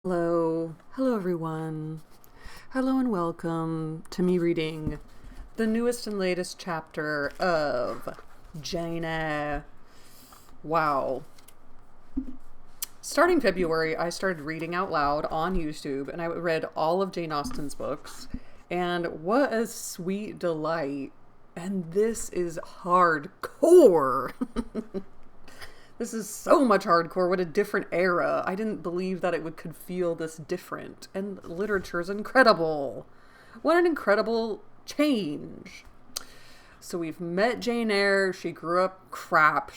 Hello everyone. Hello and welcome to me reading the newest and latest chapter of Jane Eyre. Wow. Starting February, I started reading out loud on YouTube, and I read all of Jane Austen's books, and what a sweet delight. And this is hardcore. This is so much hardcore. What a different era. I didn't believe that it could feel this different. And literature is incredible. What an incredible change. So we've met Jane Eyre. She grew up crap.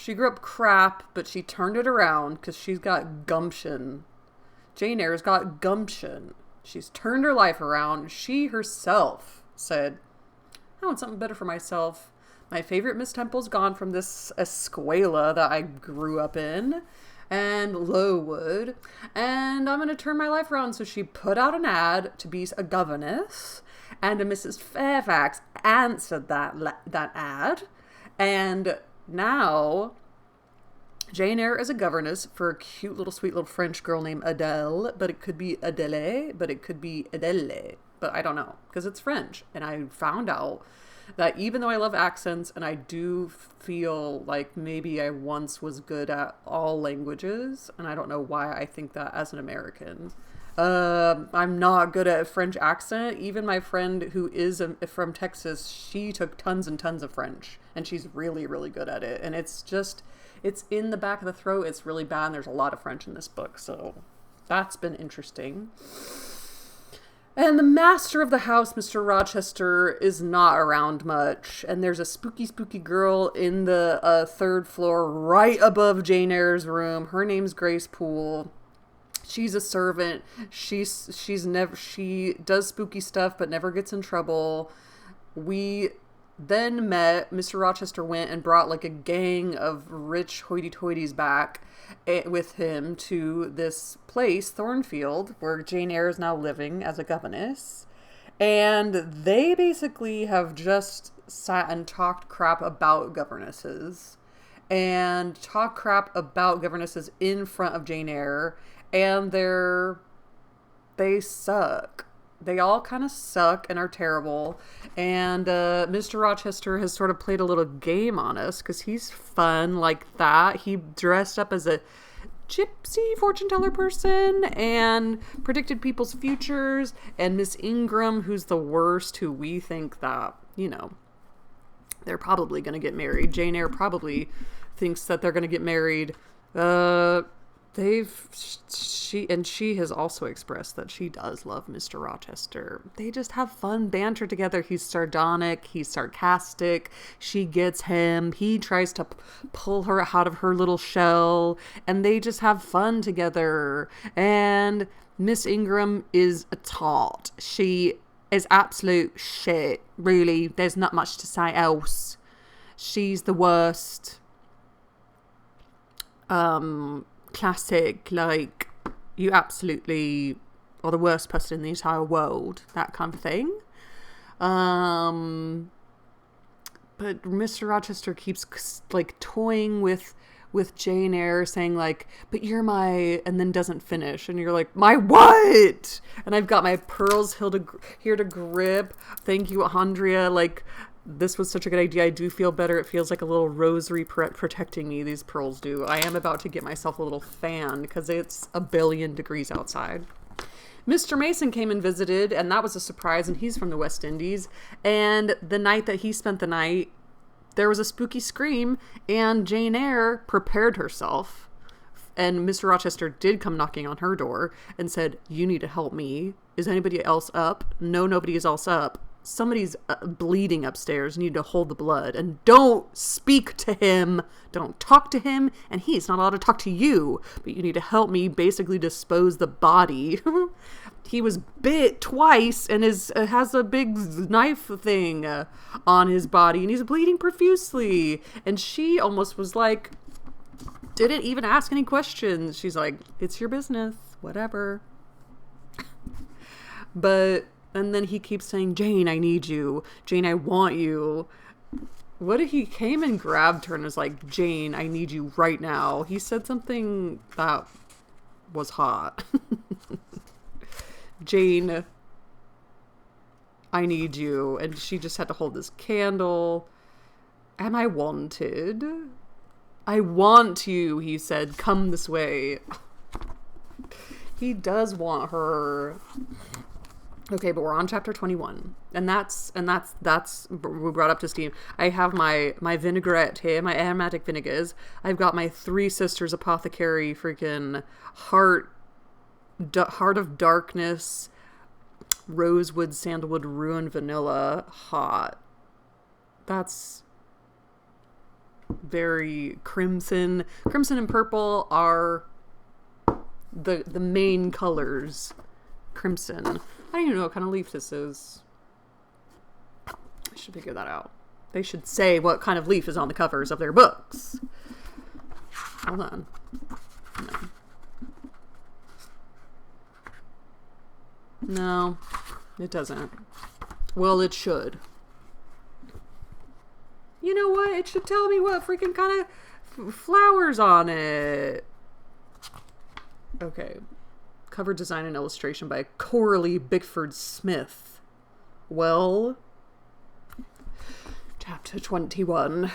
But she turned it around because she's got gumption. Jane Eyre's got gumption. She's turned her life around. She herself said, I want something better for myself. My favorite Miss Temple's gone from this escuela that I grew up in and Lowood, and I'm going to turn my life around. So she put out an ad to be a governess, and a Mrs. Fairfax answered that ad, and now Jane Eyre is a governess for a cute little sweet little French girl named Adele, but it could be Adele, but it could be Adele, but I don't know because it's French. And I found out that even though I love accents and I do feel like maybe I once was good at all languages, and I don't know why I think that as an American, I'm not good at a French accent. Even my friend who is from Texas, she took tons and tons of French, and she's really, really good at it. And it's in the back of the throat. It's really bad. And there's a lot of French in this book, so that's been interesting. And the master of the house, Mr. Rochester, is not around much. And there's a spooky, spooky girl in the third floor right above Jane Eyre's room. Her name's Grace Poole. She's a servant. She does spooky stuff but never gets in trouble. We then met, Mr. Rochester went and brought like a gang of rich hoity-toities back with him to this place, Thornfield, where Jane Eyre is now living as a governess. And they basically have just sat and talked crap about governesses. And talk crap about governesses in front of Jane Eyre. And they suck. They all kind of suck and are terrible. And Mr. Rochester has sort of played a little game on us because he's fun like that. He dressed up as a gypsy fortune teller person and predicted people's futures. And Miss Ingram, who's the worst, who we think that, they're probably going to get married. Jane Eyre probably thinks that they're going to get married. She has also expressed that she does love Mr. Rochester. They just have fun banter together. He's sardonic, he's sarcastic, she gets him, he tries to pull her out of her little shell, and they just have fun together. And Miss Ingram is a tart. She is absolute shit, really. There's not much to say else. She's the worst. Classic, like, you absolutely are the worst person in the entire world, that kind of thing. But Mr. Rochester keeps like toying with Jane Eyre, saying like, but you're my, and then doesn't finish, and you're like, my what? And I've got my pearls here to grip. Thank you, Andrea. Like, this was such a good idea. I do feel better. It feels like a little rosary protecting me. These pearls do. I am about to get myself a little fan because it's 1,000,000,000 degrees outside. Mr. Mason came and visited, and that was a surprise, and he's from the West Indies. And the night that he spent the night, there was a spooky scream, and Jane Eyre prepared herself. And Mr. Rochester did come knocking on her door and said, you need to help me. Is anybody else up? No, nobody is else up. Somebody's bleeding upstairs. You need to hold the blood. And don't speak to him. Don't talk to him. And he's not allowed to talk to you. But you need to help me basically dispose the body. He was bit twice and has a big knife thing on his body. And he's bleeding profusely. And she almost was like, didn't even ask any questions. She's like, it's your business. Whatever. And then he keeps saying, Jane, I need you. Jane, I want you. What if he came and grabbed her and was like, Jane, I need you right now? He said something that was hot. Jane, I need you. And she just had to hold this candle. Am I wanted? I want you, he said. Come this way. He does want her. Okay, but we're on chapter 21. And that's we brought up to Steam. I have my vinaigrette here, my aromatic vinegars. I've got my Three Sisters Apothecary freaking heart of darkness, rosewood, sandalwood, ruined vanilla, hot. That's very crimson. Crimson and purple are the main colors. Crimson. I don't even know what kind of leaf this is. I should figure that out. They should say what kind of leaf is on the covers of their books. Hold on. No, it doesn't. Well, it should. You know what? It should tell me what freaking kind of flowers on it. Okay. Cover design and illustration by Coralie Bickford Smith. Well, chapter 21.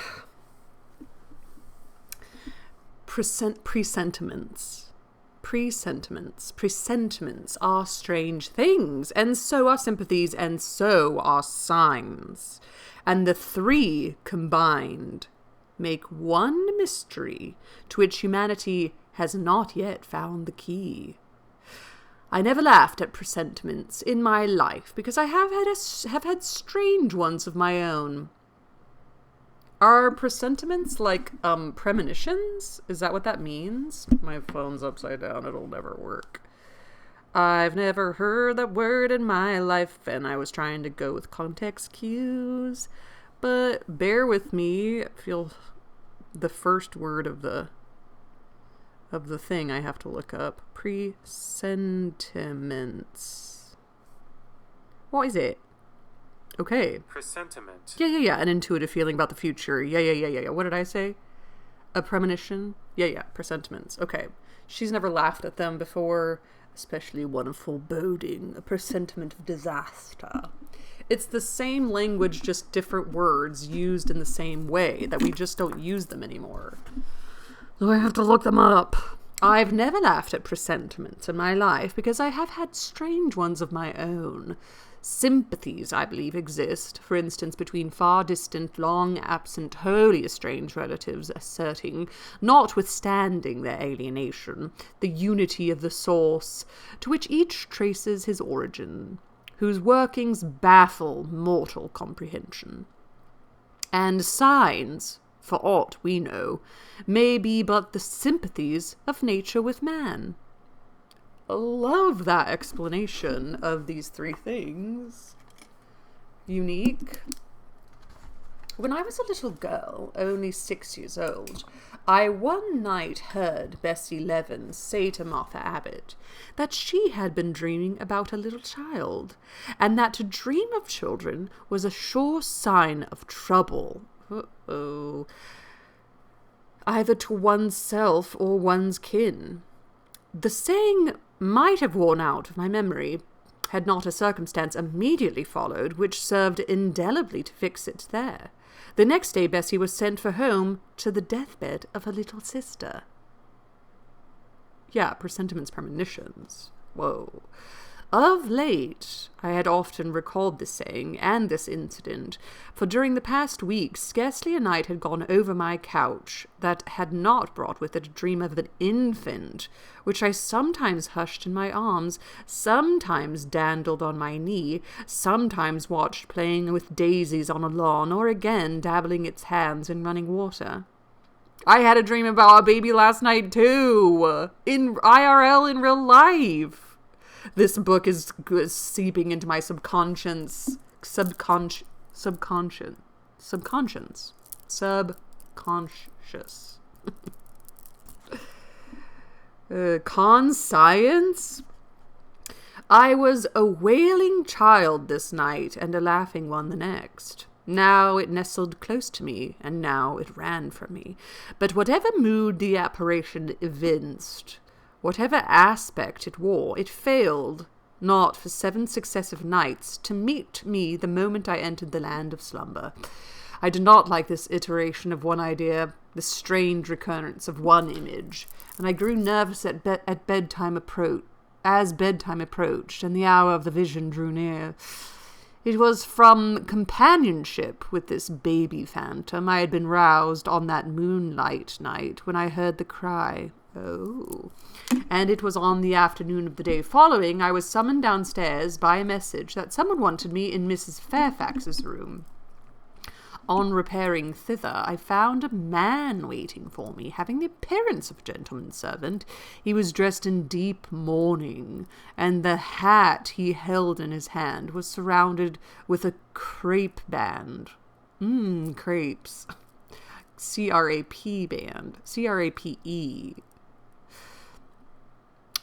Presentiments. Presentiments are strange things, and so are sympathies, and so are signs. And the three combined make one mystery to which humanity has not yet found the key. I never laughed at presentiments in my life, because I have had strange ones of my own. Are presentiments like premonitions? Is that what that means? My phone's upside down. It'll never work. I've never heard that word in my life, and I was trying to go with context cues. But bear with me. I feel the first word of the thing I have to look up. Presentiments. What is it? Okay. Presentiment. Yeah. An intuitive feeling about the future. Yeah. What did I say? A premonition? Yeah. Presentiments. Okay. She's never laughed at them before, especially one of foreboding, a presentiment of disaster. It's the same language, just different words used in the same way, that we just don't use them anymore. So I have to look them up. I've never laughed at presentiments in my life because I have had strange ones of my own. Sympathies, I believe, exist, for instance, between far distant, long absent, wholly estranged relatives asserting, notwithstanding their alienation, the unity of the source to which each traces his origin, whose workings baffle mortal comprehension. And signs, for aught we know, may be but the sympathies of nature with man. I love that explanation of these three things. Unique. When I was a little girl, only 6 years old, I one night heard Bessie Levin say to Martha Abbott that she had been dreaming about a little child, and that to dream of children was a sure sign of trouble. Uh-oh. Either to oneself or one's kin. The saying might have worn out of my memory, had not a circumstance immediately followed which served indelibly to fix it there. The next day Bessie was sent for home to the deathbed of her little sister. Yeah, presentiments, premonitions. Whoa. Of late, I had often recalled this saying and this incident, for during the past week scarcely a night had gone over my couch that had not brought with it a dream of an infant, which I sometimes hushed in my arms, sometimes dandled on my knee, sometimes watched playing with daisies on a lawn, or again dabbling its hands in running water. I had a dream about a baby last night, too, in IRL, in real life. This book is seeping into my subconscious. Conscience? I was a wailing child this night and a laughing one the next. Now it nestled close to me, and now it ran from me. But whatever mood the apparition evinced, whatever aspect it wore, it failed not for 7 successive nights, to meet me the moment I entered the land of slumber. I did not like this iteration of one idea, the strange recurrence of one image, and I grew nervous at bedtime as bedtime approached and the hour of the vision drew near. It was from companionship with this baby phantom I had been roused on that moonlight night when I heard the cry. Oh. And it was on the afternoon of the day following I was summoned downstairs by a message that someone wanted me in Mrs. Fairfax's room. On repairing thither, I found a man waiting for me, having the appearance of a gentleman's servant. He was dressed in deep mourning, and the hat he held in his hand was surrounded with a crape band. Crepes. C-R-A-P band. C-R-A-P-E.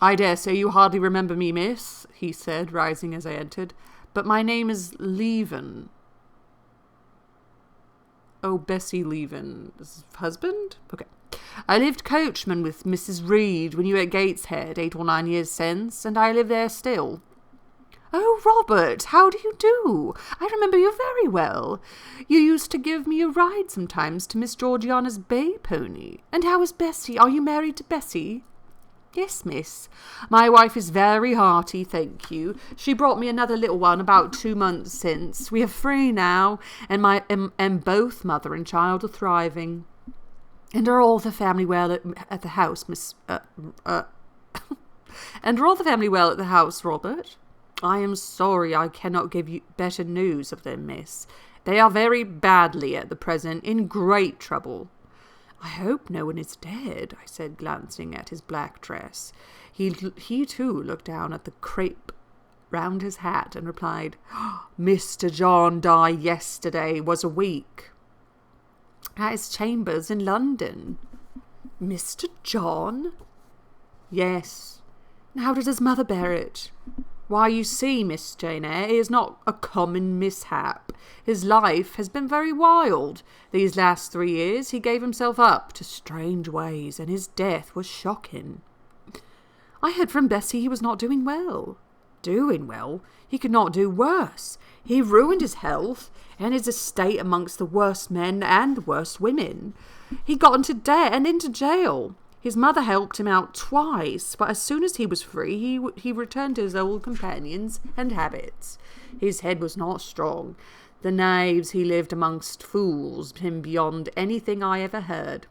I dare say you hardly remember me, miss, he said, rising as I entered, but my name is Leven. Oh, Bessie Leven's husband? Okay. I lived coachman with Mrs. Reed when you were at Gateshead 8 or 9 years since, and I live there still. Oh, Robert, how do you do? I remember you very well. You used to give me a ride sometimes to Miss Georgiana's bay pony. And how is Bessie? Are you married to Bessie? Yes, miss. My wife is very hearty, thank you. She brought me another little one about 2 months since. We are 3 now, and both mother and child are thriving. And are all the family well at the house, Miss... And are all the family well at the house, Robert? I am sorry I cannot give you better news of them, miss. They are very badly at the present, in great trouble. I hope no one is dead, I said, glancing at his black dress. He too looked down at the crape round his hat and replied, Mr. John died yesterday, was a week. At his chambers in London. Mr. John? Yes. And how did his mother bear it? Why, you see, Miss Jane Eyre, it is not a common mishap. His life has been very wild. These last 3 years he gave himself up to strange ways, and his death was shocking. I heard from Bessie he was not doing well. Doing well? He could not do worse. He ruined his health and his estate amongst the worst men and worst women. He got into debt and into jail. His mother helped him out twice, but as soon as he was free, he returned to his old companions and habits. His head was not strong. The knaves he lived amongst fooled him beyond anything I ever heard.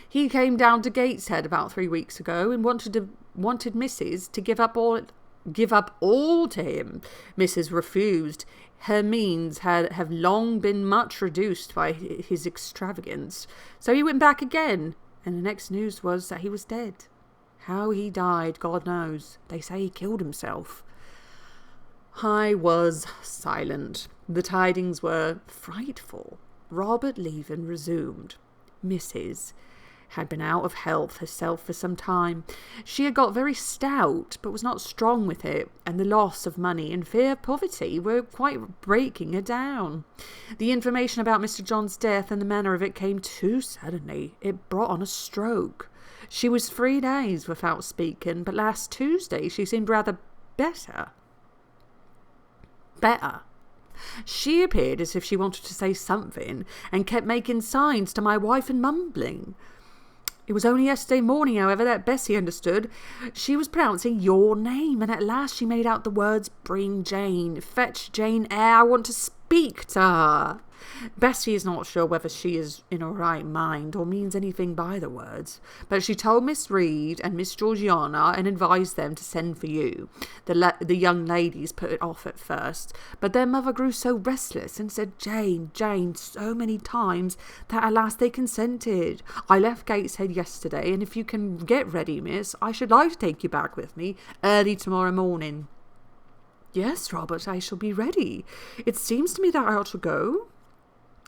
He came down to Gateshead about 3 weeks ago and wanted Mrs. to give up all to him. Mrs. refused. Her means have long been much reduced by his extravagance. So he went back again, and the next news was that he was dead. How he died, God knows. They say he killed himself. I was silent. The tidings were frightful. Robert Leven resumed. Mrs. had been out of health herself for some time. She had got very stout, but was not strong with it, and the loss of money and fear of poverty were quite breaking her down. The information about Mr. John's death and the manner of it came too suddenly. It brought on a stroke. She was 3 days without speaking, but last Tuesday she seemed rather better. Better. She appeared as if she wanted to say something, and kept making signs to my wife and mumbling. It was only yesterday morning, however, that Bessie understood. She was pronouncing your name, and at last she made out the words, Bring Jane, fetch Jane Eyre, I want to speak to her. Bessie is not sure whether she is in her right mind or means anything by the words, but she told Miss Reed and Miss Georgiana and advised them to send for you. The young ladies put it off at first, but their mother grew so restless and said Jane, Jane so many times that at last they consented. I left Gateshead yesterday, and if you can get ready, miss, I should like to take you back with me early tomorrow morning. Yes, Robert, I shall be ready. It seems to me that I ought to go.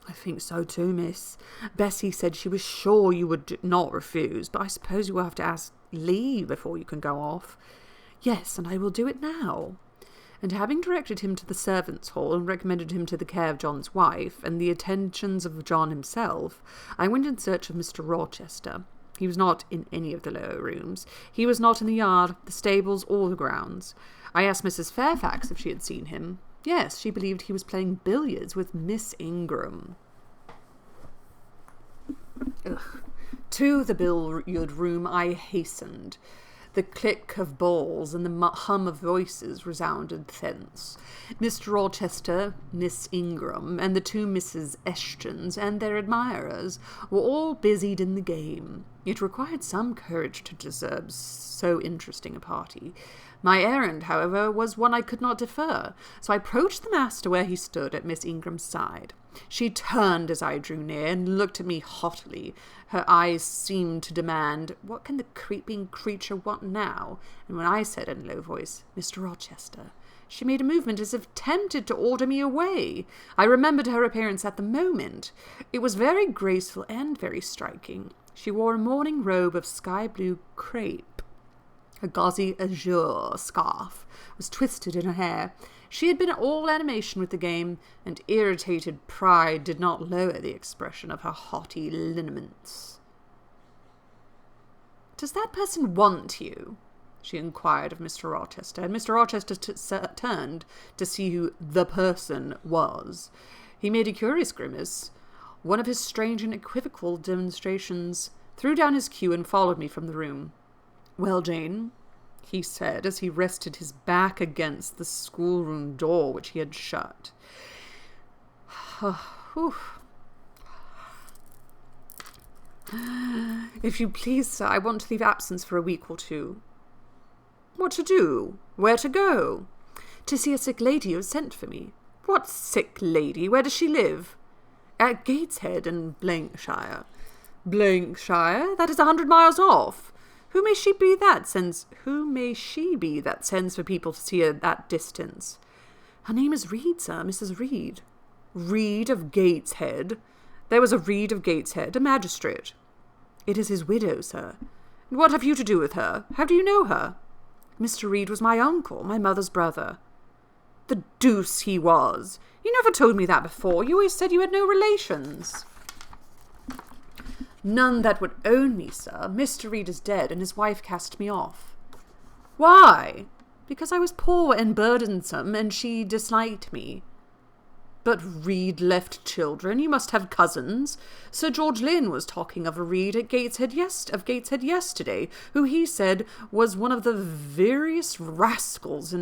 I think so too, miss. Bessie said she was sure you would not refuse, but I suppose you will have to ask leave before you can go off. Yes, and I will do it now. And having directed him to the servants' hall and recommended him to the care of John's wife and the attentions of John himself, I went in search of Mr. Rochester. He was not in any of the lower rooms. He was not in the yard, the stables, or the grounds. I asked Mrs. Fairfax if she had seen him. Yes, she believed he was playing billiards with Miss Ingram. Ugh. To the billiard room I hastened. The click of balls and the hum of voices resounded thence. Mr. Rochester, Miss Ingram, and the two Mrs. Eshtons and their admirers were all busied in the game. It required some courage to disturb so interesting a party. My errand, however, was one I could not defer, so I approached the master where he stood at Miss Ingram's side. She turned as I drew near and looked at me haughtily. Her eyes seemed to demand, "What can the creeping creature want now?" And when I said in a low voice, "Mr. Rochester," she made a movement as if tempted to order me away. I remembered her appearance at the moment. It was very graceful and very striking. She wore a morning robe of sky-blue crepe. A gauzy azure scarf was twisted in her hair. She had been all animation with the game, and irritated pride did not lower the expression of her haughty lineaments. "Does that person want you?" she inquired of Mr. Rochester, and Mr. Rochester turned to see who the person was. He made a curious grimace, one of his strange and equivocal demonstrations, threw down his cue, and followed me from the room. "Well, Jane," he said, as he rested his back against the schoolroom door, which he had shut. "If you please, sir, I want to leave absence for a week or two." "What to do? Where to go?" "To see a sick lady who has sent for me." "What sick lady? Where does she live?" "At Gateshead in Blankshire." "Blankshire? That is 100 miles off. Who may she be that sends for people to see her that distance?" "Her name is Reed, sir, Mrs. Reed." "Reed of Gateshead? There was a Reed of Gateshead, a magistrate." "It is his widow, sir." "And what have you to do with her? How do you know her?" "Mr. Reed was my uncle, my mother's brother." "The deuce he was! You never told me that before. You always said you had no relations." "None that would own me, sir. Mr. Reed is dead, and his wife cast me off." "Why?" "Because I was poor and burdensome, and she disliked me." "But Reed left children. You must have cousins. Sir George Lynn was talking of a Reed at Gateshead yesterday, who he said was one of the veriest rascals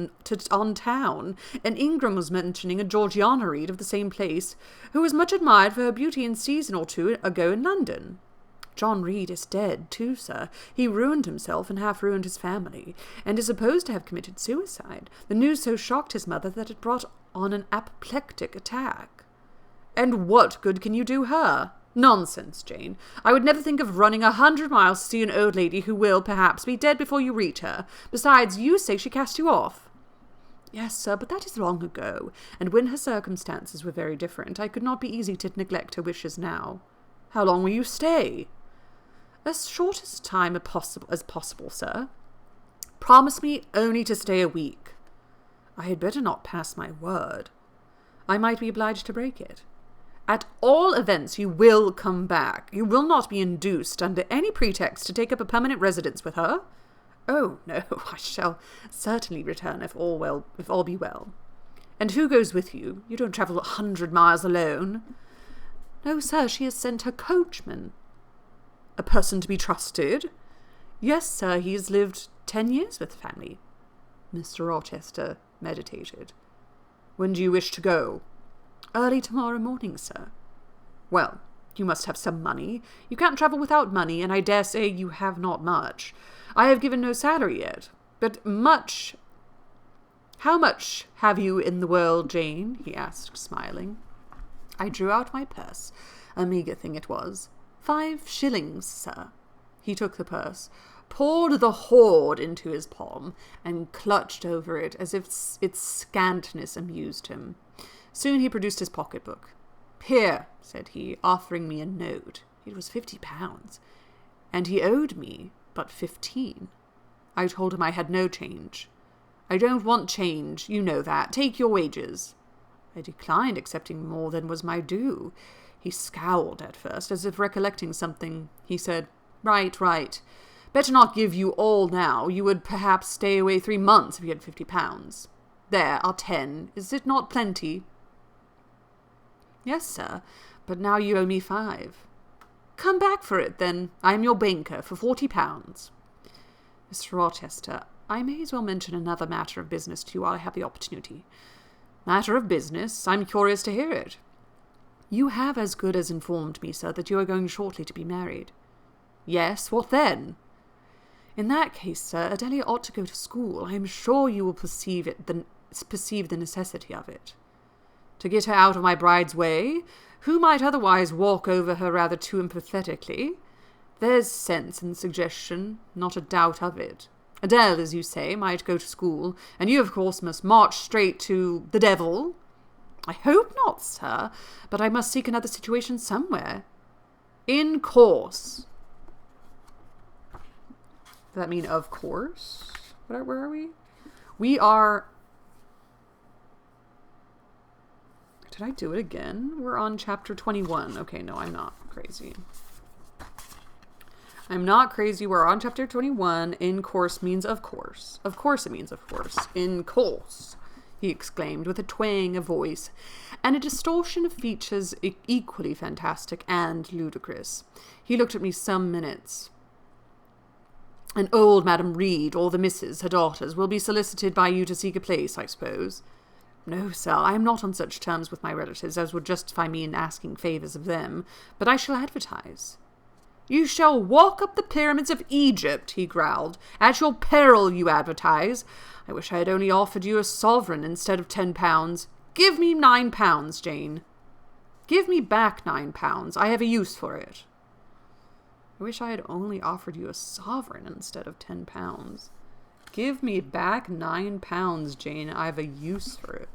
on town, and Ingram was mentioning a Georgiana Reed of the same place, who was much admired for her beauty a season or two ago in London. John Reed is dead, too, sir. He ruined himself and half ruined his family, and is supposed to have committed suicide. The news so shocked his mother that it brought on an apoplectic attack." "And what good can you do her?" "Nonsense, Jane. I would never think of running 100 miles to see an old lady who will, perhaps, be dead before you reach her. Besides, you say she cast you off." "Yes, sir, but that is long ago, and when her circumstances were very different, I could not be easy to neglect her wishes now." "How long will you stay?" "As short as time as possible, sir." "Promise me only to stay a week." "I had better not pass my word." "I might be obliged to break it." "At all events, you will come back. You will not be induced under any pretext to take up a permanent residence with her." "Oh, no, I shall certainly return if all be well." "And who goes with you? You don't travel 100 miles alone." "No, sir, she has sent her coachman." "A person to be trusted?" "Yes, sir, he has lived 10 years with the family." Mr. Rochester meditated. "When do you wish to go?" "Early tomorrow morning, sir." "Well, you must have some money. You can't travel without money, and I dare say you have not much. I have given no salary yet, but much. How much have you in the world, Jane?" he asked, smiling. I drew out my purse. A meagre thing it was. 5 shillings, sir." He took the purse, poured the hoard into his palm, and clutched over it as if its scantness amused him. Soon he produced his pocketbook. "Here," said he, offering me a note. It was £50, and he owed me but 15. I told him I had no change. "I don't want change, you know that. Take your wages." I declined accepting more than was my due. He scowled at first, as if recollecting something. He said, Right. Better not give you all now. You would perhaps stay away 3 months if you had £50. There are 10. Is it not plenty? Yes, sir, but now you owe me 5. Come back for it, then. I am your banker for £40. Mr. Rochester, I may as well mention another matter of business to you while I have the opportunity. Matter of business? I'm curious to hear it. You have as good as informed me, sir, that you are going shortly to be married. Yes, what then? In that case, sir, Adelia ought to go to school. I am sure you will perceive the necessity of it. To get her out of my bride's way, who might otherwise walk over her rather too emphatically. There's sense in the suggestion, not a doubt of it. Adele, as you say, might go to school, and you, of course, must march straight to the devil. I hope not, sir, but I must seek another situation somewhere. In course. Does that mean of course? Where are we? We are... Did I do it again? We're on chapter 21. Okay, no, I'm not crazy. I'm not crazy. We're on chapter 21. In course means of course. Of course it means of course. In course, he exclaimed with a twang of voice and a distortion of features equally fantastic and ludicrous. He looked at me some minutes. And old Madam Reed, or the missus, her daughters, will be solicited by you to seek a place, I suppose. No, sir, I am not on such terms with my relatives as would justify me in asking favours of them, but I shall advertise. You shall walk up the pyramids of Egypt, he growled. At your peril you advertise. I wish I had only offered you a sovereign instead of £10. Give me £9, Jane. Give me back £9. I have a use for it. I wish I had only offered you a sovereign instead of £10. Give me back £9, Jane. I have a use for it.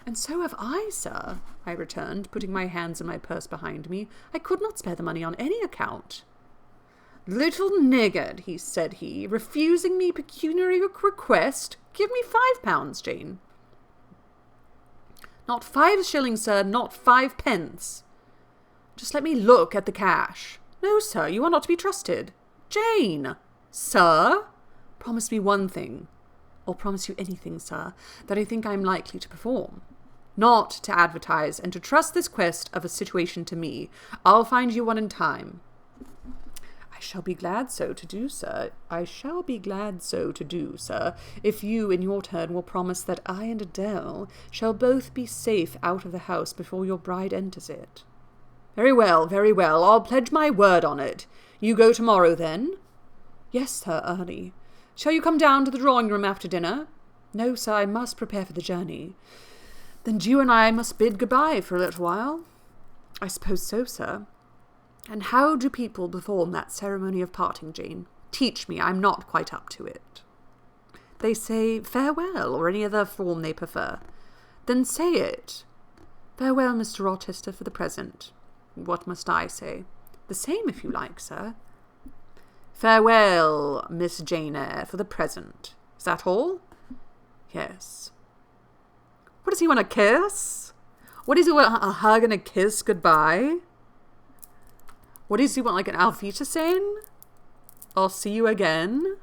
And so have I, sir, I returned, putting my hands in my purse behind me. I could not spare the money on any account. Little niggard, said he, refusing me pecuniary request. Give me £5, Jane. Not 5 shillings, sir, not 5 pence. Just let me look at the cash. No, sir, you are not to be trusted. Jane! Sir? Promise me one thing. I'll promise you anything, sir, that I think I am likely to perform. Not to advertise, and to trust this quest of a situation to me. I'll find you one in time. I shall be glad so to do, sir. If you, in your turn, will promise that I and Adele shall both be safe out of the house before your bride enters it. Very well. I'll pledge my word on it. You go tomorrow, then? Yes, sir, early. Shall you come down to the drawing-room after dinner? No, sir, I must prepare for the journey. Then you and I must bid good-bye for a little while. I suppose so, sir. And how do people perform that ceremony of parting, Jane? Teach me, I'm not quite up to it. They say farewell, or any other form they prefer. Then say it. Farewell, Mr. Rochester, for the present. What must I say? The same, if you like, sir. Farewell, Miss Jane Eyre, for the present. Is that all? Yes. What does he want, a kiss? What does he want, a hug and a kiss goodbye? What does he want, like an Auf Wiedersehen? I'll see you again?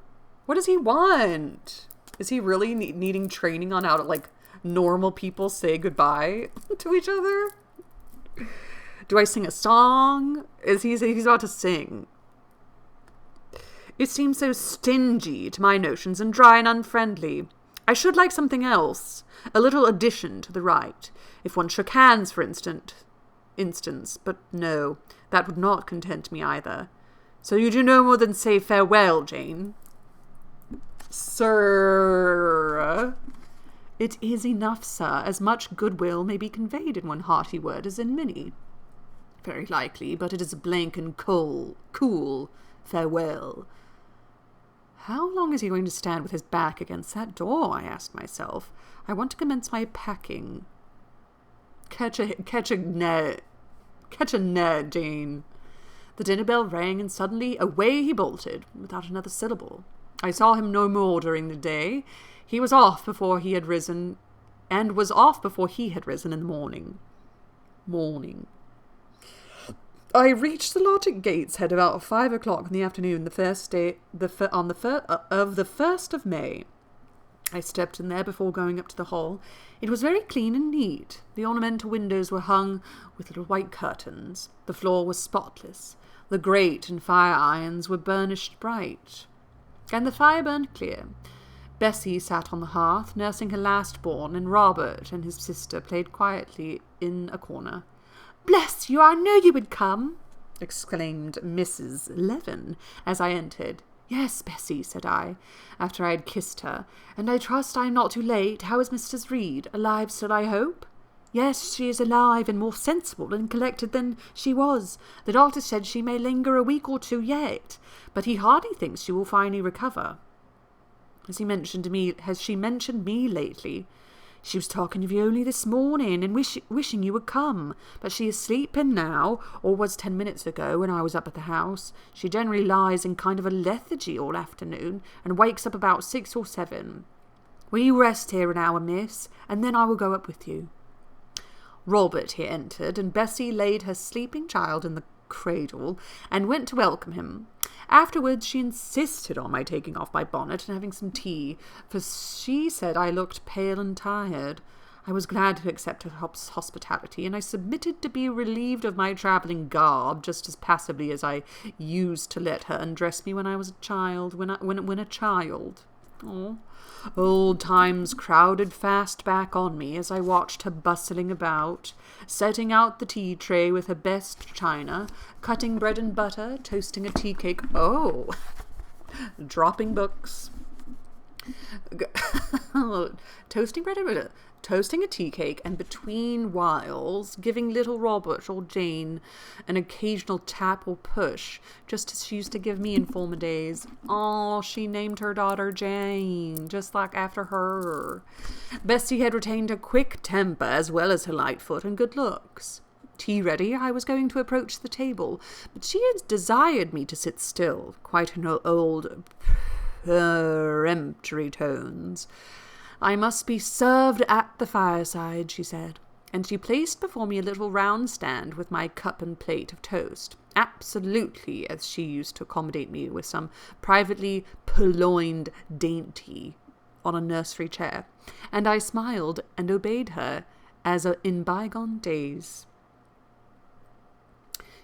What does he want? Is he really needing training on how to, like, normal people say goodbye to each other? Do I sing a song? He's about to sing. It seems so stingy to my notions and dry and unfriendly. I should like something else, a little addition to the rite. If one shook hands, for instance, but no, that would not content me either. So you do no more than say farewell, Jane. Sir. It is enough, sir. As much goodwill may be conveyed in one hearty word as in many. Very likely, but it is a blank and cool farewell. How long is he going to stand with his back against that door, I asked myself. I want to commence my packing. Catch a net, Jane. The dinner bell rang, and suddenly away he bolted, without another syllable. I saw him no more during the day. He was off before he had risen, in the morning. I reached the lodge at Gateshead about 5 o'clock in the afternoon, the first day of the 1st of May. I stepped in there before going up to the hall. It was very clean and neat. The ornamental windows were hung with little white curtains. The floor was spotless. The grate and fire irons were burnished bright, and the fire burned clear. Bessie sat on the hearth, nursing her last-born, and Robert and his sister played quietly in a corner. "Bless you, I knew you would come!" exclaimed Mrs. Levin as I entered. "Yes, Bessie," said I, after I had kissed her, "and I trust I am not too late. How is Mrs. Reed? Alive still, I hope?" "Yes, she is alive and more sensible and collected than she was. The doctor said she may linger a week or 2 yet, but he hardly thinks she will finally recover." Has she mentioned me lately? "She was talking of you only this morning and wishing you would come, but she is sleeping now, or was 10 minutes ago when I was up at the house. She generally lies in kind of a lethargy all afternoon and wakes up about 6 or 7. Will you rest here an hour, miss, and then I will go up with you?" Robert here entered, and Bessie laid her sleeping child in the cradle and went to welcome him. Afterwards she insisted on my taking off my bonnet and having some tea, for she said I looked pale and tired. I was glad to accept her hospitality, and I submitted to be relieved of my travelling garb just as passively as I used to let her undress me when I was a child. When a child. Oh. Old times crowded fast back on me as I watched her bustling about, setting out the tea tray with her best china, cutting bread and butter, toasting a tea cake. Oh, dropping books. Toasting bread and butter, toasting a tea cake, and between whiles giving little Robert or Jane an occasional tap or push, just as she used to give me in former days. Oh, she named her daughter Jane, just like after her. Bessie had retained her quick temper as well as her light foot and good looks. Tea ready, I was going to approach the table, but she had desired me to sit still, quite in her old peremptory tones. "I must be served at the fireside," she said, and she placed before me a little round stand with my cup and plate of toast, absolutely as she used to accommodate me with some privately purloined dainty on a nursery chair, and I smiled and obeyed her as in bygone days.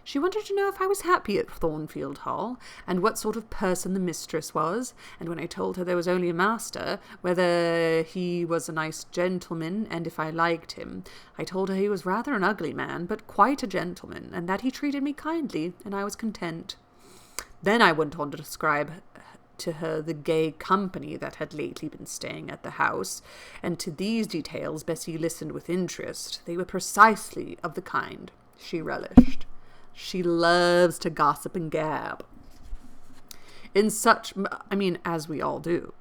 She wanted to know if I was happy at Thornfield Hall, and what sort of person the mistress was, and when I told her there was only a master, whether he was a nice gentleman, and if I liked him. I told her he was rather an ugly man, but quite a gentleman, and that he treated me kindly, and I was content. Then I went on to describe to her the gay company that had lately been staying at the house, and to these details Bessie listened with interest. They were precisely of the kind she relished. She loves to gossip and gab. As we all do.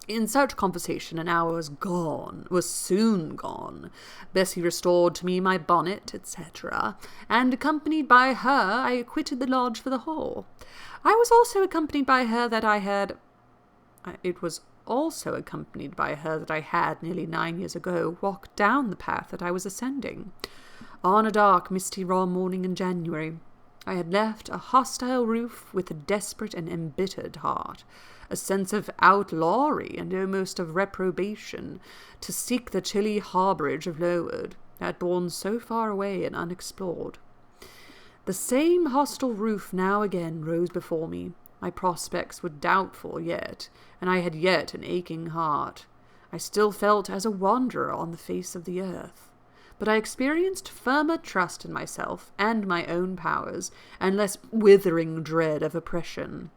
In such conversation an hour was soon gone. Bessie restored to me my bonnet, etc., and accompanied by her I quitted the lodge for the hall. It was also accompanied by her that I had nearly 9 years ago walked down the path that I was ascending. On a dark, misty, raw morning in January, I had left a hostile roof with a desperate and embittered heart, a sense of outlawry and almost of reprobation, to seek the chilly harbourage of Lowood, that borne so far away and unexplored. The same hostile roof now again rose before me. My prospects were doubtful yet, and I had yet an aching heart. I still felt as a wanderer on the face of the earth. But I experienced firmer trust in myself and my own powers, and less withering dread of oppression.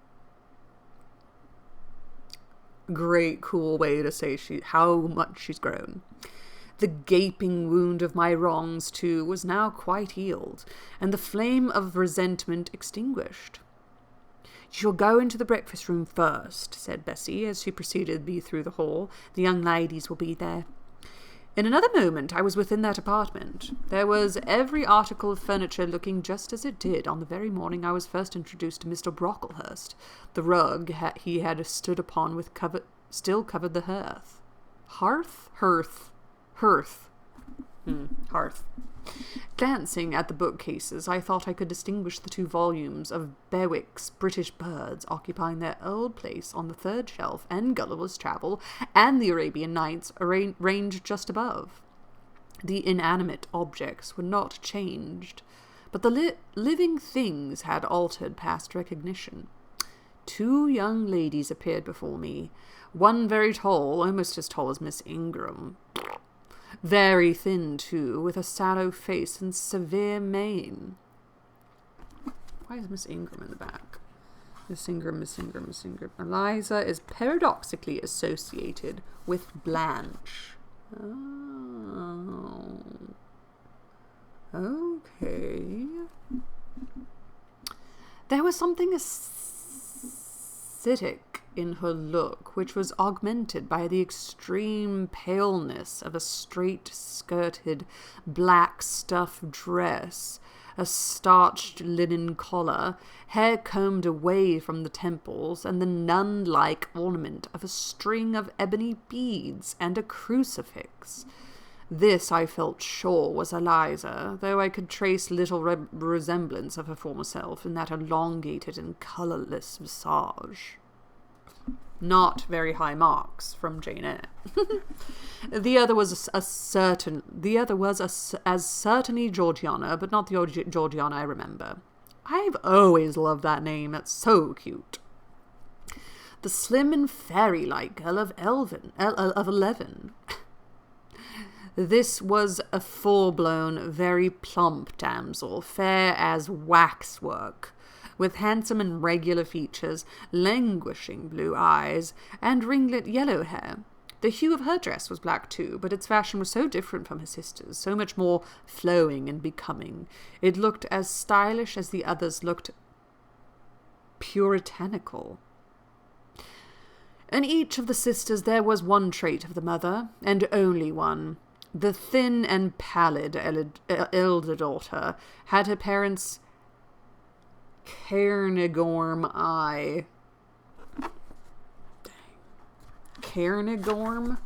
Great cool way to say how much she's grown. The gaping wound of my wrongs, too, was now quite healed, and the flame of resentment extinguished. "You shall go into the breakfast-room first," said Bessie, as she preceded me through the hall. "The young ladies will be there." In another moment I was within that apartment. There was every article of furniture looking just as it did on the very morning I was first introduced to Mr. Brocklehurst. The rug he had stood upon still covered the hearth. Hearth? Hearth. Hearth. Glancing at the bookcases, I thought I could distinguish the 2 volumes of Bewick's British Birds occupying their old place on the 3rd shelf, and Gulliver's Travel and the Arabian Nights ranged just above. The inanimate objects were not changed, but the living things had altered past recognition. 2 young ladies appeared before me, one very tall, almost as tall as Miss Ingram. Very thin, too, with a sallow face and severe mane. Why is Miss Ingram in the back? Miss Ingram. Eliza is paradoxically associated with Blanche. Oh. Okay. There was something acidic in her look, which was augmented by the extreme paleness of a straight-skirted black stuff dress, a starched linen collar, hair combed away from the temples, and the nun-like ornament of a string of ebony beads and a crucifix. This, I felt sure, was Eliza, though I could trace little resemblance of her former self in that elongated and colourless visage. Not very high marks from Jane Eyre. The other was as certainly Georgiana, but not the Georgiana I remember. I've always loved that name. It's so cute. The slim and fairy-like girl of 11. This was a full-blown, very plump damsel, fair as waxwork, with handsome and regular features, languishing blue eyes, and ringlet yellow hair. The hue of her dress was black too, but its fashion was so different from her sister's, so much more flowing and becoming. It looked as stylish as the others looked puritanical. In each of the sisters there was one trait of the mother, and only one. The thin and pallid elder daughter had her parents' Cairngorm eye. Cairngorm?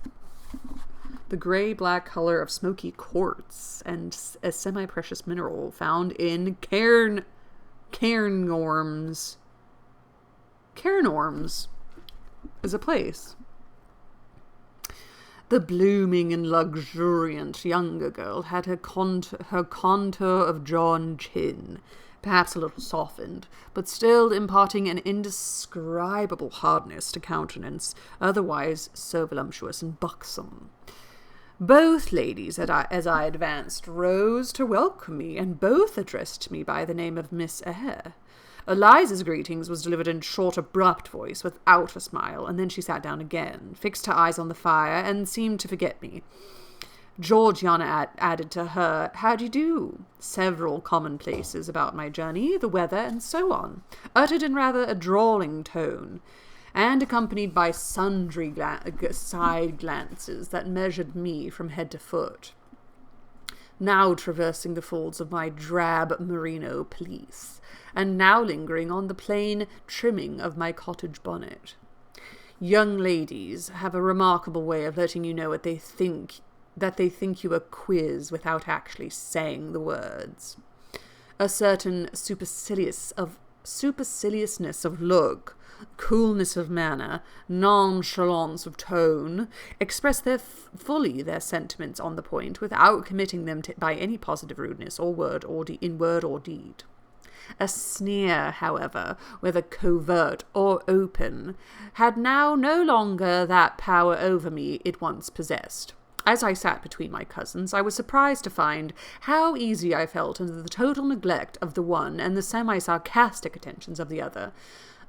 The gray-black color of smoky quartz and a semi-precious mineral found in Cairngorms. Cairngorms is a place. The blooming and luxuriant younger girl had her contour of jaw and chin, perhaps a little softened, but still imparting an indescribable hardness to countenance, otherwise so voluptuous and buxom. Both ladies, as I advanced, rose to welcome me, and both addressed me by the name of Miss Eyre. Eliza's greetings was delivered in short, abrupt voice, without a smile, and then she sat down again, fixed her eyes on the fire, and seemed to forget me. Georgiana added to her, "How do you do?" several commonplaces about my journey, the weather, and so on, uttered in rather a drawling tone, and accompanied by sundry side glances that measured me from head to foot. Now traversing the folds of my drab merino pelisse, and now lingering on the plain trimming of my cottage bonnet. Young ladies have a remarkable way of letting you know what they think you a quiz without actually saying the words. A certain superciliousness of look, coolness of manner, nonchalance of tone, express fully their sentiments on the point without committing them by any positive rudeness in word or deed. A sneer, however, whether covert or open, had now no longer that power over me it once possessed. As I sat between my cousins, I was surprised to find how easy I felt under the total neglect of the one and the semi-sarcastic attentions of the other.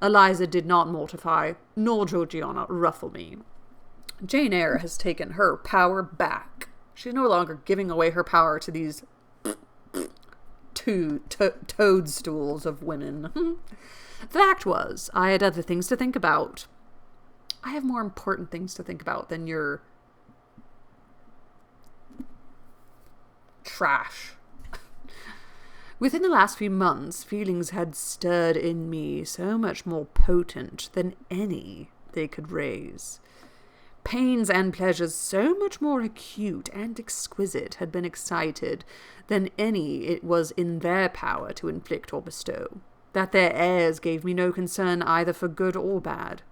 Eliza did not mortify, nor Georgiana ruffle me. Jane Eyre has taken her power back. She's no longer giving away her power to these two toadstools of women. The fact was, I had other things to think about. I have more important things to think about than your trash. Within the last few months, feelings had stirred in me so much more potent than any they could raise. Pains and pleasures so much more acute and exquisite had been excited than any it was in their power to inflict or bestow, that their airs gave me no concern either for good or bad.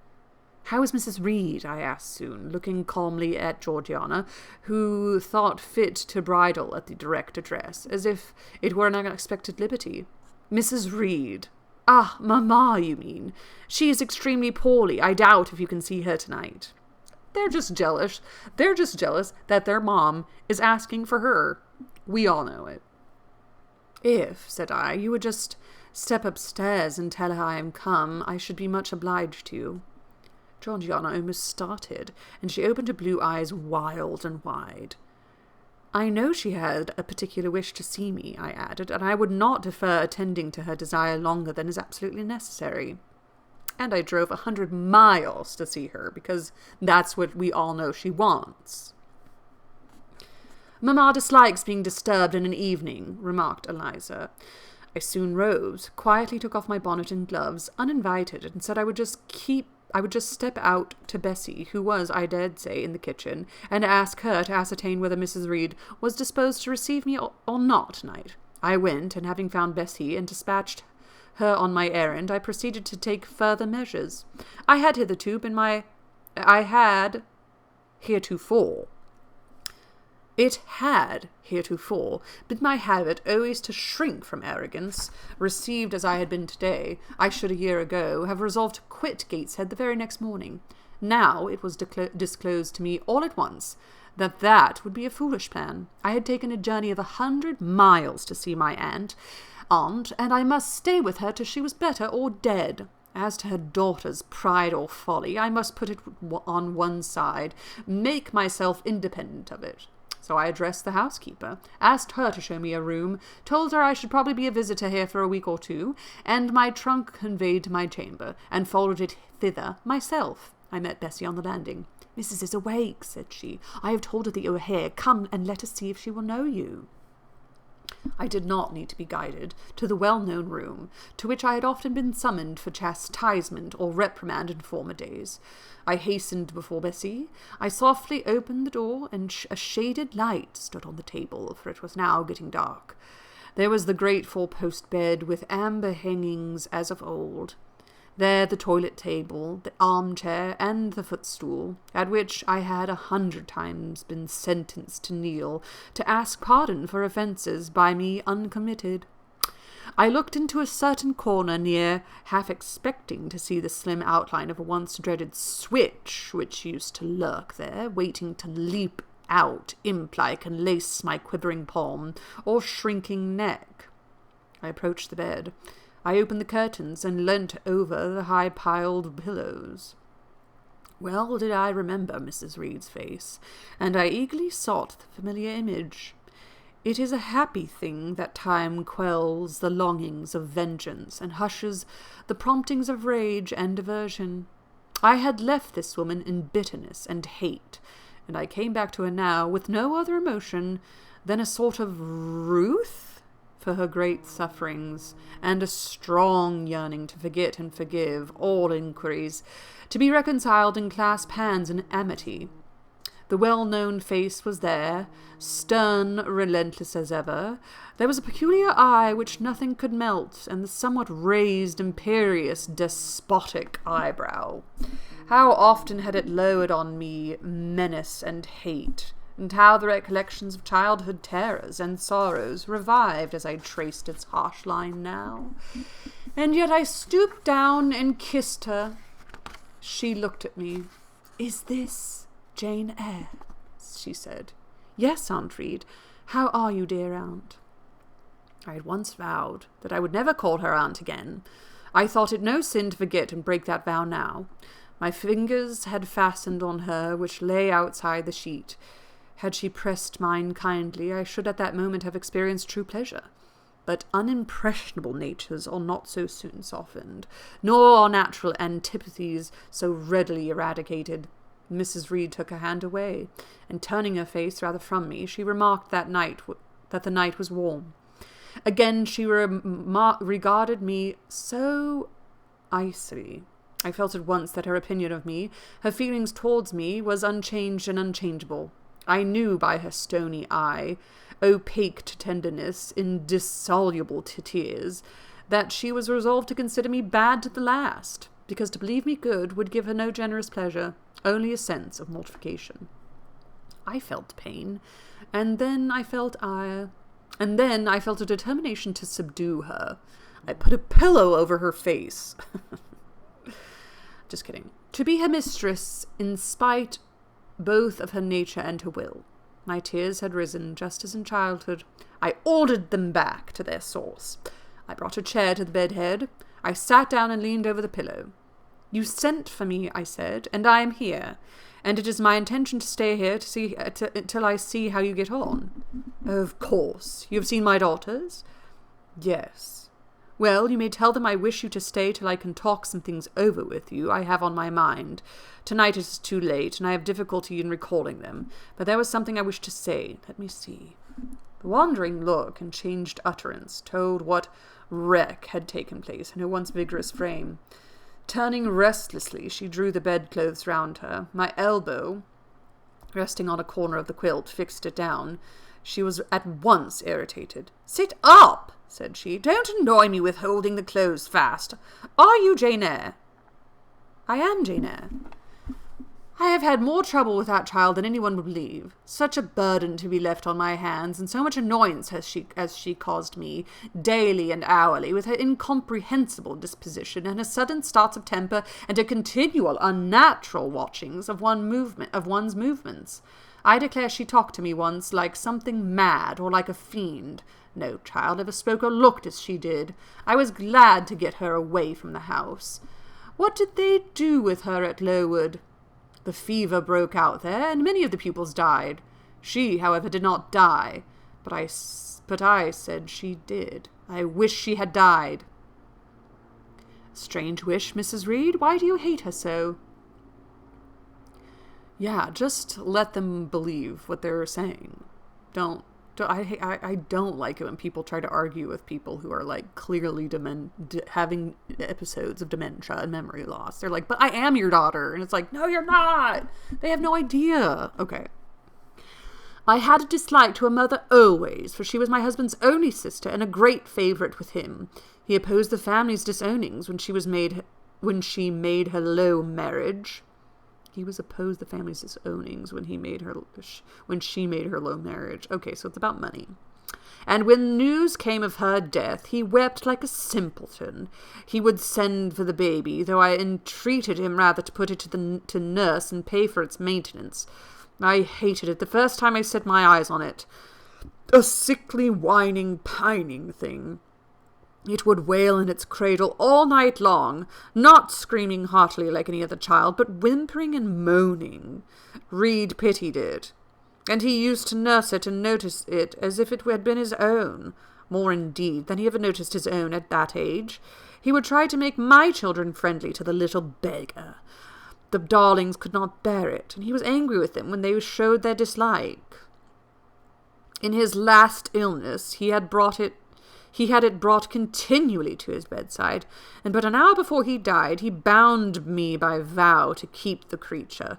"How is Mrs. Reed?" I asked soon, looking calmly at Georgiana, who thought fit to bridle at the direct address, as if it were an unexpected liberty. "Mrs. Reed? Ah, Mamma, you mean. She is extremely poorly. I doubt if you can see her tonight." They're just jealous. They're just jealous that their mom is asking for her. We all know it. "If," said I, "you would just step upstairs and tell her I am come, I should be much obliged to you." Georgiana almost started, and she opened her blue eyes wild and wide. "I know she had a particular wish to see me," I added, "and I would not defer attending to her desire longer than is absolutely necessary. And I drove 100 miles to see her, because that's what we all know she wants." "Mamma dislikes being disturbed in an evening," remarked Eliza. I soon rose, quietly took off my bonnet and gloves, uninvited, and said I would just step out to Bessie, who was, I dared say, in the kitchen, and ask her to ascertain whether Mrs. Reed was disposed to receive me or not tonight. I went, and having found Bessie and dispatched her on my errand, I proceeded to take further measures. I had heretofore been my habit always to shrink from arrogance. Received as I had been today, I should a year ago have resolved to quit Gateshead the very next morning. Now it was disclosed to me all at once that would be a foolish plan. I had taken a journey of 100 miles to see my aunt, and I must stay with her till she was better or dead. As to her daughter's pride or folly, I must put it on one side, make myself independent of it. So I addressed the housekeeper, asked her to show me a room, told her I should probably be a visitor here for a week or two, and my trunk conveyed to my chamber, and followed it thither myself. I met Bessie on the landing. "Mrs. is awake," said she. "I have told her that you are here. Come and let us see if she will know you." I did not need to be guided to the well-known room, to which I had often been summoned for chastisement or reprimand in former days. I hastened before Bessie. I softly opened the door, and a shaded light stood on the table, for it was now getting dark. There was the great four-post bed with amber hangings as of old. There the toilet table, the armchair, and the footstool, at which I had 100 times been sentenced to kneel, to ask pardon for offences by me uncommitted. I looked into a certain corner near, half expecting to see the slim outline of a once-dreaded switch, which used to lurk there, waiting to leap out imp-like and lace my quivering palm or shrinking neck. I approached the bed. I opened the curtains and leant over the high-piled pillows. Well did I remember Mrs. Reed's face, and I eagerly sought the familiar image. It is a happy thing that time quells the longings of vengeance and hushes the promptings of rage and aversion. I had left this woman in bitterness and hate, and I came back to her now with no other emotion than a sort of ruth for her great sufferings, and a strong yearning to forget and forgive all inquiries, to be reconciled and clasp hands in amity. The well-known face was there, stern, relentless as ever. There was a peculiar eye which nothing could melt, and the somewhat raised, imperious, despotic eyebrow. How often had it lowered on me menace and hate, and how the recollections of childhood terrors and sorrows revived as I traced its harsh line now. And yet I stooped down and kissed her. She looked at me. "Is this Jane Eyre?" she said. "Yes, Aunt Reed. How are you, dear aunt?" I had once vowed that I would never call her aunt again. I thought it no sin to forget and break that vow now. My fingers had fastened on her, which lay outside the sheet. Had she pressed mine kindly, I should at that moment have experienced true pleasure. But unimpressionable natures are not so soon softened, nor are natural antipathies so readily eradicated. Mrs. Reed took her hand away, and turning her face rather from me, she remarked that the night was warm. Again she regarded me so icily, I felt at once that her opinion of me, her feelings towards me, was unchanged and unchangeable. I knew by her stony eye, opaque to tenderness, indissoluble to tears, that she was resolved to consider me bad to the last, because to believe me good would give her no generous pleasure, only a sense of mortification. I felt pain, and then I felt ire, and then I felt a determination to subdue her. I put a pillow over her face. Just kidding. To be her mistress, in spite both of her nature and her will. My tears had risen, just as in childhood. I ordered them back to their source. I brought a chair to the bedhead. I sat down and leaned over the pillow. You sent for me, I said, and I am here, and it is my intention to stay here till I see how you get on. Of course. You have seen my daughters? Yes. Well, you may tell them I wish you to stay till I can talk some things over with you I have on my mind. Tonight it is too late, and I have difficulty in recalling them, but there was something I wished to say. Let me see. The wandering look and changed utterance told what wreck had taken place in her once vigorous frame. Turning restlessly, she drew the bedclothes round her. My elbow, resting on a corner of the quilt, fixed it down. She was at once irritated. "Sit up!" said she. "Don't annoy me with holding the clothes fast. Are you Jane Eyre?" "I am Jane Eyre." "I have had more trouble with that child than anyone would believe. Such a burden to be left on my hands, and so much annoyance as she caused me, daily and hourly, with her incomprehensible disposition, and her sudden starts of temper, and her continual unnatural watchings of one's movements. I declare she talked to me once like something mad, or like a fiend. No child ever spoke or looked as she did. I was glad to get her away from the house. What did they do with her at Lowood? The fever broke out there, and many of the pupils died. She, however, did not die, but I said she did. I wish she had died." "Strange wish, Mrs. Reed. Why do you hate her so?" Yeah, just let them believe what they're saying. I don't like it when people try to argue with people who are like clearly having episodes of dementia and memory loss. They're like, "But I am your daughter," and it's like, "No, you're not." They have no idea. Okay. "I had a dislike to her mother always, for she was my husband's only sister and a great favourite with him. He opposed the family's disownings when she made her low marriage." He was opposed the family's disownings when she made her low marriage. Okay, so it's about money. "And when news came of her death, he wept like a simpleton. He would send for the baby, though I entreated him rather to put it to nurse and pay for its maintenance. I hated it the first time I set my eyes on it. A sickly, whining, pining thing. It would wail in its cradle all night long, not screaming heartily like any other child, but whimpering and moaning. Reed pitied it, and he used to nurse it and notice it as if it had been his own, more indeed than he ever noticed his own at that age. He would try to make my children friendly to the little beggar. The darlings could not bear it, and he was angry with them when they showed their dislike. In his last illness he had it brought continually to his bedside, and but an hour before he died he bound me by vow to keep the creature.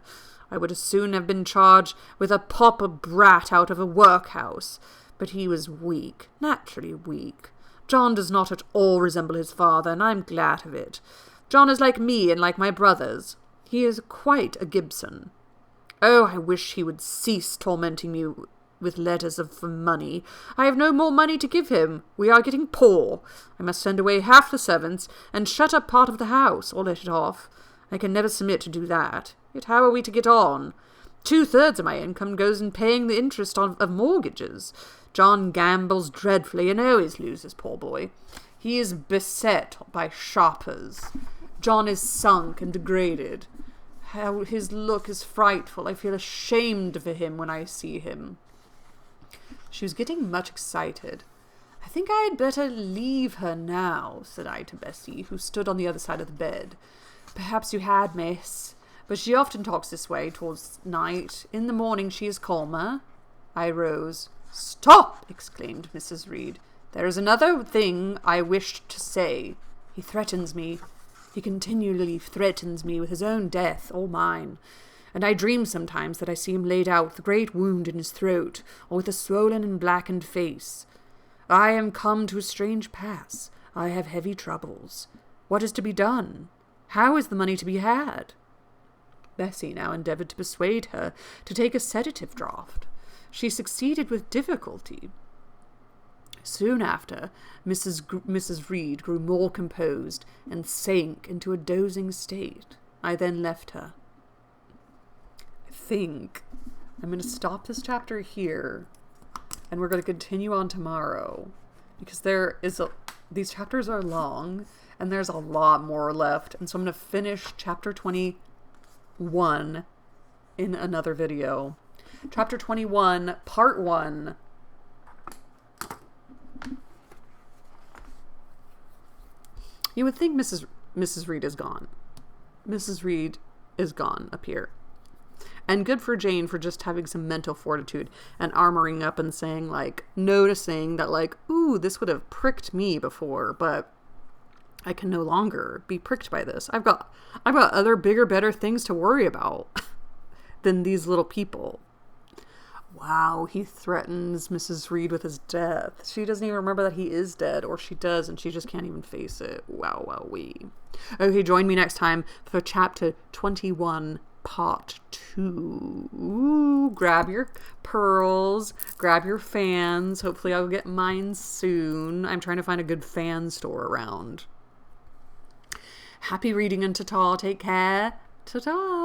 I would as soon have been charged with a pauper brat out of a workhouse. But he was weak, naturally weak. John does not at all resemble his father, and I am glad of it. John is like me and like my brothers. He is quite a Gibson. Oh, I wish he would cease tormenting me with letters for money. I have no more money to give him. We are getting poor. I must send away half the servants, and shut up part of the house, or let it off. I can never submit to do that. Yet how are we to get on? 2/3 of my income goes in paying the interest of mortgages. John gambles dreadfully, and always loses, poor boy. He is beset by shoppers. John is sunk and degraded. How his look is frightful. I feel ashamed for him when I see him." She was getting much excited. "I think I had better leave her now," said I to Bessie, who stood on the other side of the bed. "Perhaps you had, miss. But she often talks this way towards night. In the morning she is calmer." I rose. "Stop!" exclaimed Mrs. Reed. "There is another thing I wished to say. He threatens me." He continually threatens me with his own death or mine, and I dream sometimes that I see him laid out with a great wound in his throat, or with a swollen and blackened face. I am come to a strange pass. I have heavy troubles. What is to be done? How is the money to be had? Bessie now endeavoured to persuade her to take a sedative draught. She succeeded with difficulty. Soon after, Mrs. Reed grew more composed and sank into a dozing state. I then left her. I think I'm going to stop this chapter here, and we're going to continue on tomorrow, because these chapters are long, and there's a lot more left, and so I'm going to finish chapter 21 in another video. Chapter 21, part 1. You would think Mrs. Reed is gone. Mrs. Reed is gone up here. And good for Jane for just having some mental fortitude and armoring up and saying, like, noticing that, like, ooh, this would have pricked me before, but I can no longer be pricked by this. I've got other bigger, better things to worry about than these little people. Wow, he threatens Mrs. Reed with his death. She doesn't even remember that he is dead, or she does, and she just can't even face it. Wow, wowee. Okay, join me next time for chapter 21, part 2. Ooh, grab your pearls, grab your fans. Hopefully I'll get mine soon. I'm trying to find a good fan store around. Happy reading, and ta-ta. Take care. Ta-ta.